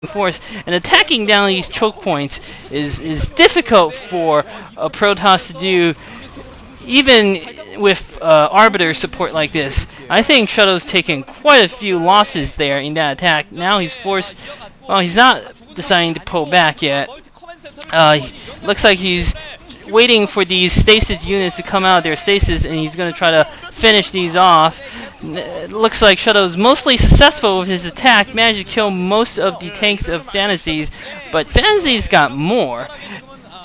force, and attacking down these choke points is difficult for a Protoss to do, even with Arbiter support like this. I think Shuttle's taken quite a few losses there in that attack. Now he's forced. Well, he's not deciding to pull back yet. Looks like he's waiting for these stasis units to come out of their stasis, and he's going to try to finish these off. Looks like Shuttle's mostly successful with his attack, managed to kill most of the tanks of Fantasies, but Fantasies got more.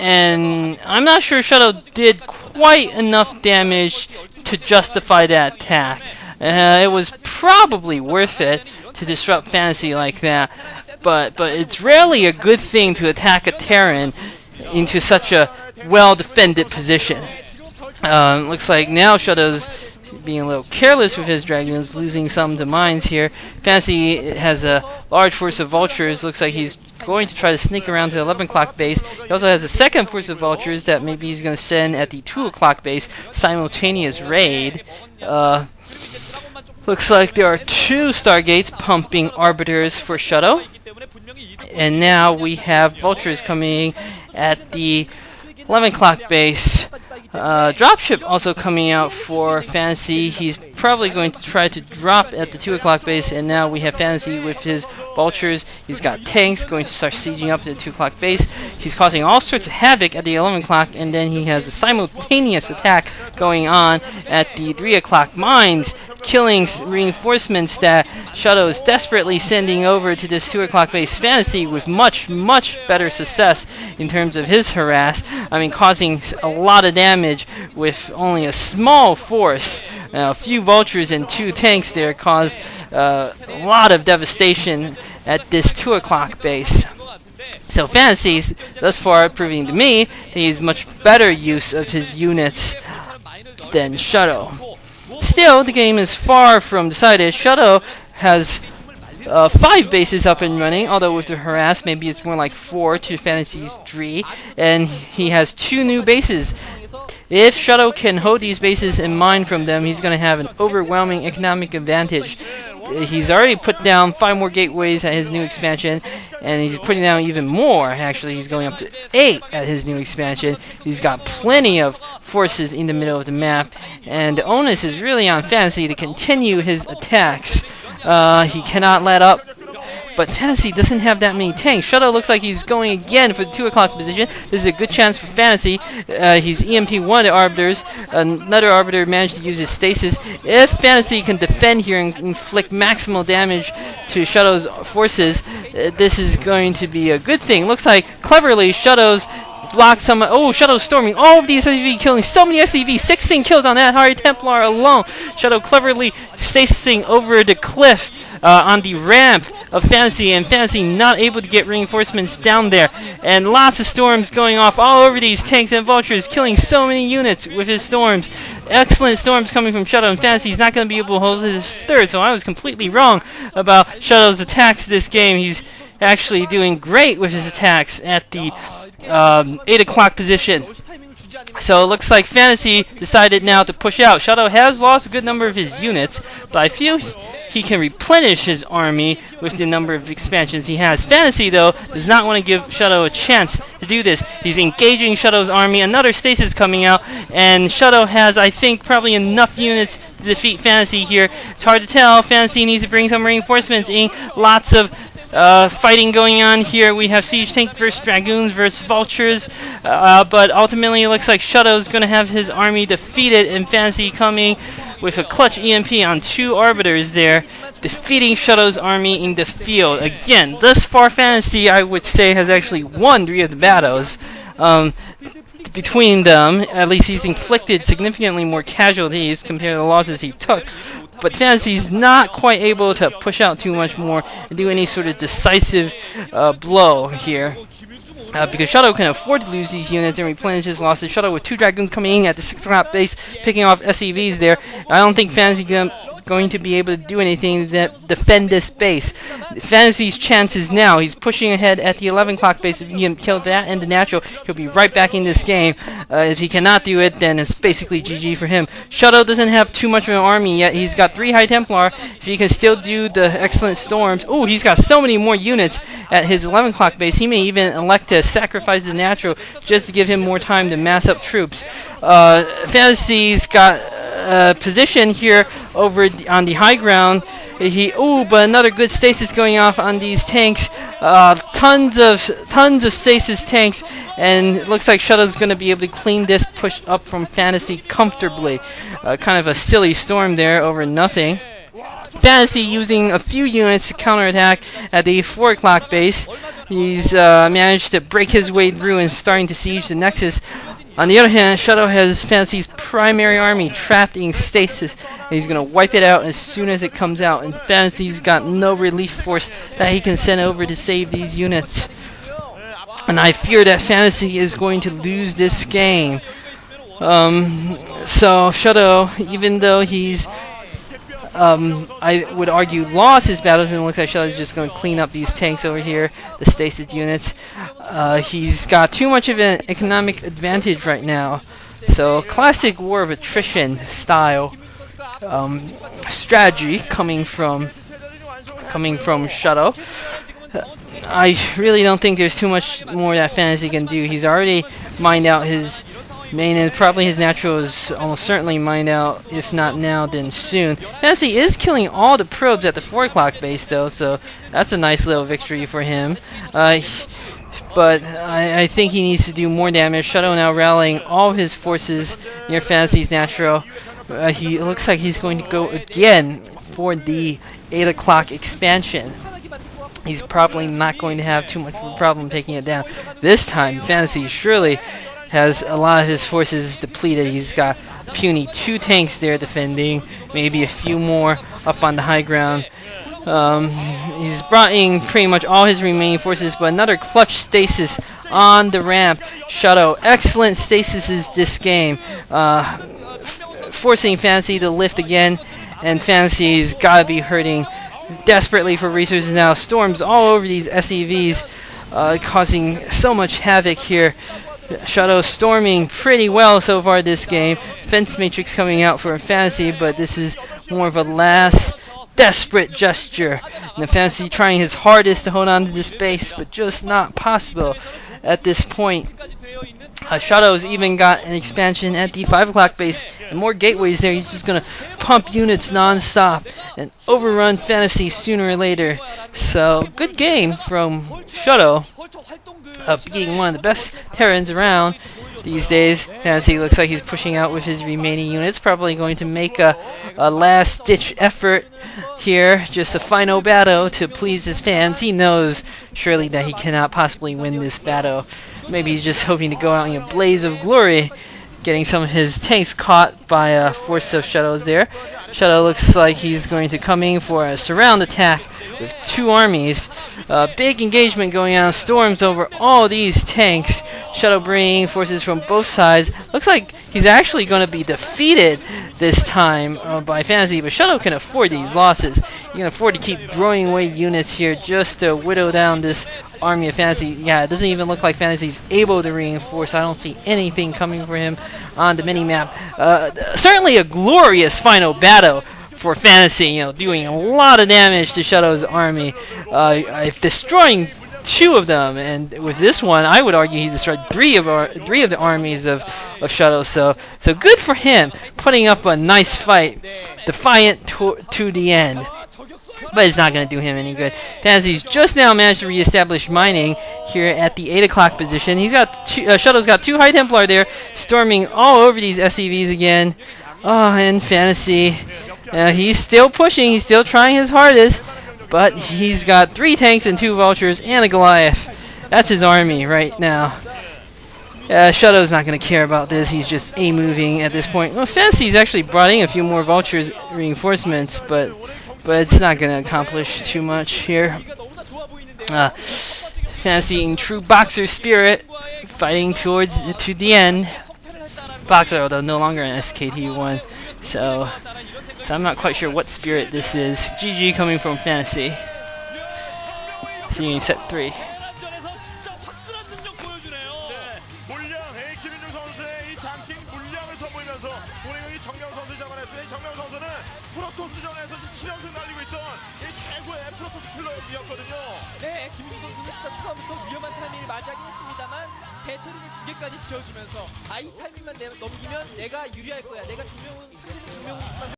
And I'm not sure Shuttle did quite enough damage to justify that attack. It was probably worth it to disrupt Fantasy like that, but it's rarely a good thing to attack a Terran into such a well-defended position. Looks like now Shuttle's being a little careless with his Dragoons, losing some to mines here. Fantasy has a large force of Vultures. Looks like he's going to try to sneak around to the 11 o'clock base. He also has a second force of Vultures that maybe he's going to send at the 2 o'clock base. Simultaneous raid. Looks like there are 2 Stargates pumping Arbiters for Shuttle. And now we have Vultures coming at the 11 o'clock base. Dropship also coming out for Fantasy. He's probably going to try to drop at the 2 o'clock base, and now we have Fantasy with his Vultures. He's got tanks going to start sieging up at the 2 o'clock base. He's causing all sorts of havoc at the 11 o'clock, and then he has a simultaneous attack going on at the 3 o'clock mines, killing reinforcements that Shuttle is desperately sending over to this 2 o'clock base. Fantasy with much better success in terms of his harass. I mean, causing a lot of damage with only a small force. A few Vultures and 2 tanks there caused a lot of devastation at this 2 o'clock base. So Fantasy's thus far proving to me that he's much better use of his units than Shuttle. Still, the game is far from decided. Shuttle has 5 bases up and running, although with the harass, maybe it's more like 4 to Fantasy's 3, and he has 2 new bases. If Shuttle can hold these bases in mind from them, he's going to have an overwhelming economic advantage. He's already put down 5 more gateways at his new expansion, and he's putting down even more. Actually, he's going up to 8 at his new expansion. He's got plenty of forces in the middle of the map, and the onus is really on Fantasy to continue his attacks. He cannot let up, but Fantasy doesn't have that many tanks. Shuttle looks like he's going again for the 2 o'clock position. This is a good chance for Fantasy. He's EMP one of the Arbiters. Another Arbiter managed to use his stasis. If Fantasy can defend here and inflict maximal damage to Shuttle's forces, this is going to be a good thing. Looks like cleverly Shuttle's block some. Oh, Shuttle storming all of these SCV, killing so many SCV. 16 kills on that Harry Templar alone. Shuttle cleverly stasising over the cliff on the ramp of Fantasy, and Fantasy not able to get reinforcements down there. And lots of storms going off all over these tanks and Vultures, killing so many units with his storms. Excellent storms coming from Shuttle, and Fantasy is not going to be able to hold his third, so I was completely wrong about Shuttle's attacks this game. He's actually doing great with his attacks at the 8 o'clock position. So it looks like Fantasy decided now to push out. Shuttle has lost a good number of his units, but I feel he can replenish his army with the number of expansions he has. Fantasy, though, does not want to give Shuttle a chance to do this. He's engaging Shuttle's army. Another stasis coming out, and Shuttle has, I think, probably enough units to defeat Fantasy here. It's hard to tell. Fantasy needs to bring some reinforcements in. Lots of fighting going on here. We have Siege Tank versus Dragoons versus Vultures, but ultimately it looks like Shuttle is going to have his army defeated, and Fantasy coming with a clutch EMP on 2 Arbiters there, defeating Shuttle's army in the field. Again, thus far Fantasy, I would say, has actually won 3 of the battles. Between them, at least he's inflicted significantly more casualties compared to the losses he took. But Fantasy's not quite able to push out too much more and do any sort of decisive blow here. Because Shuttle can afford to lose these units and replenish his losses. Shuttle with 2 Dragoons coming in at the 6 o'clock base, picking off SCVs there. I don't think Fantasy can going to be able to do anything to defend this base. Fantasy's chances now. He's pushing ahead at the 11 o'clock base. If he can kill that and the natural, he'll be right back in this game. If he cannot do it, then it's basically GG for him. Shuttle doesn't have too much of an army yet. He's got 3 High Templar. If he can still do the excellent storms. Oh, he's got so many more units at his 11 o'clock base. He may even elect to sacrifice the natural just to give him more time to mass up troops. Fantasy's got position here over on the high ground. But another good stasis going off on these tanks. Tons of stasis tanks, and it looks like Shuttle's going to be able to clean this push up from Fantasy comfortably. Kind of a silly storm there over nothing. Fantasy using a few units to counterattack at the 4 o'clock base. He's managed to break his way through and starting to siege the Nexus. On the other hand, Shuttle has Fantasy's primary army trapped in stasis, and he's going to wipe it out as soon as it comes out, and Fantasy's got no relief force that he can send over to save these units. And I fear that Fantasy is going to lose this game. So Shuttle, even though he's I would argue lost his battles, and it looks like Shuttle's just going to clean up these tanks over here, the stasis units. He's got too much of an economic advantage right now. So classic war of attrition style strategy coming from Shuttle. I really don't think there's too much more that Fantasy can do. He's already mined out his main, and probably his natural is almost certainly mined out, if not now, then soon. Fantasy is killing all the probes at the 4 o'clock base, though, so that's a nice little victory for him. But I think he needs to do more damage. Shuttle now rallying all of his forces near Fantasy's natural. It looks like he's going to go again for the 8 o'clock expansion. He's probably not going to have too much of a problem taking it down. This time, Fantasy surely has a lot of his forces depleted. He's got puny 2 tanks there defending, maybe a few more up on the high ground. He's brought in pretty much all his remaining forces, but another clutch stasis on the ramp. Shuttle, excellent stasis this game, forcing Fantasy to lift again, and Fantasy's got to be hurting desperately for resources now. Storms all over these SEVs, causing so much havoc here. Shuttle storming pretty well so far this game. Fence Matrix coming out for Fantasy, but this is more of a last desperate gesture. And the Fantasy trying his hardest to hold on to this base, but just not possible at this point. Shuttle's even got an expansion at the 5 o'clock base and more gateways there. He's just going to pump units non-stop and overrun Fantasy sooner or later. So, good game from Shuttle, beating one of the best Terrans around these days. Fantasy looks like he's pushing out with his remaining units, probably going to make a last-ditch effort here, just a final battle to please his fans. He knows surely that he cannot possibly win this battle. Maybe he's just hoping to go out in a blaze of glory, getting some of his tanks caught by a force of Shuttles there. Shuttle looks like he's going to come in for a surround attack with 2 armies. Big engagement going on, storms over all these tanks. Shuttle bringing forces from both sides. Looks like he's actually going to be defeated this time by Fantasy, but Shuttle can afford these losses. He can afford to keep throwing away units here just to whittle down this army of Fantasy. Yeah, it doesn't even look like Fantasy's able to reinforce. I don't see anything coming for him on the minimap. Certainly a glorious final battle for Fantasy, doing a lot of damage to Shuttle's army, destroying 2 of them, and with this one, I would argue he destroyed 3 of the armies of Shuttle. So good for him, putting up a nice fight, defiant to the end. But it's not going to do him any good. Fantasy's just now managed to reestablish mining here at the 8 o'clock position. He's got Shuttle's got 2 High Templar there, storming all over these SEVs again. Oh, and Fantasy, he's still pushing. He's still trying his hardest, but he's got 3 tanks and 2 vultures and a Goliath. That's his army right now. Shuttle's not going to care about this. He's just A-moving at this point. Well, Fantasy's actually brought in a few more vultures reinforcements, but it's not going to accomplish too much here. Fantasy in true boxer spirit, fighting to the end. Boxer, although no longer an SKT1. So I'm not quite sure what spirit this is. GG coming from Fantasy. Seeing set 3. 네, 김민우 선수는 진짜 초반부터 위험한 타이밍을 맞이하긴 했습니다만 배터리를 2개까지 지어주면서 이 타이밍만 넘기면 내가 유리할 거야. 내가 상대는 정명훈이지만